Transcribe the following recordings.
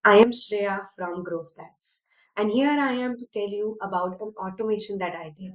I am Shreya from GrowStats, and here I am to tell you about an automation that I did.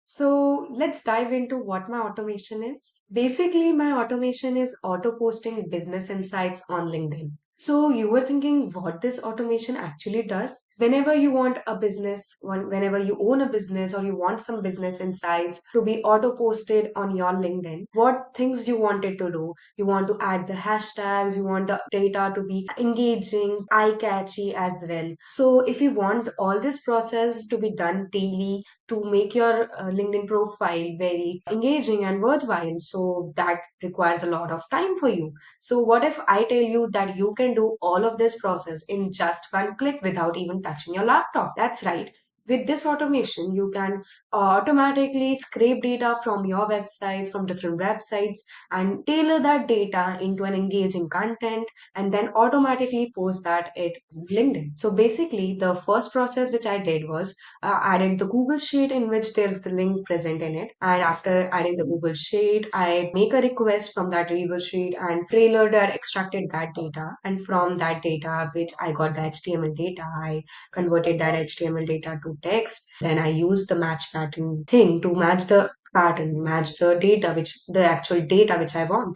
So let's dive into what my automation is. Basically, my automation is auto posting business insights on LinkedIn. So you were thinking what this automation actually does? Whenever you want a business, whenever you own a business or you want some business insights to be auto posted on your LinkedIn, what things you want it to do? You want to add the hashtags, you want the data to be engaging, eye catchy as well. So if you want all this process to be done daily, to make your LinkedIn profile very engaging and worthwhile. So that requires a lot of time for you. So what if I tell you that you can do all of this process in just one click without even touching your laptop? That's right. With this automation, you can automatically scrape data from your websites, from different websites, and tailor that data into an engaging content and then automatically post that at LinkedIn. So basically, the first process which I did was added the Google Sheet in which there's the link present in it. And after adding the Google Sheet, I make a request from that Google Sheet and trailered or extracted that data. And from that data, which I got the HTML data, I converted that HTML data to text. Then I used the match pattern thing to match the pattern, match the data, which the actual data which I want.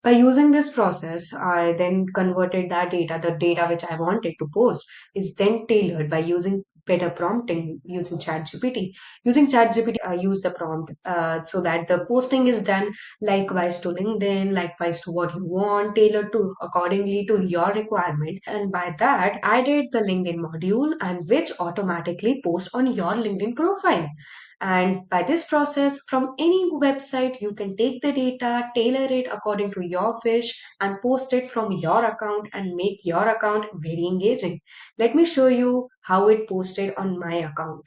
By using this process, I then converted that data, the data which I wanted to post, is then tailored by using better prompting using ChatGPT. Using ChatGPT, I use the prompt so that the posting is done likewise to LinkedIn, likewise to what you want, tailored to accordingly to your requirement. And by that, added the LinkedIn module and which automatically posts on your LinkedIn profile. And by this process, from any website, you can take the data, tailor it according to your wish, and post it from your account and make your account very engaging. Let me show you how it posted on my account.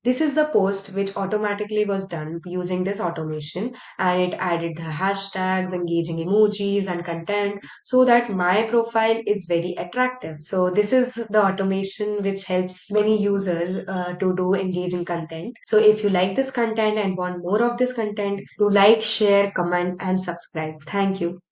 This is the post which automatically was done using this automation, and it added the hashtags, engaging emojis, and content so that my profile is very attractive. So, this is the automation which helps many users to do engaging content. So, if you like this content and want more of this content, do like, share, comment, and subscribe. Thank you.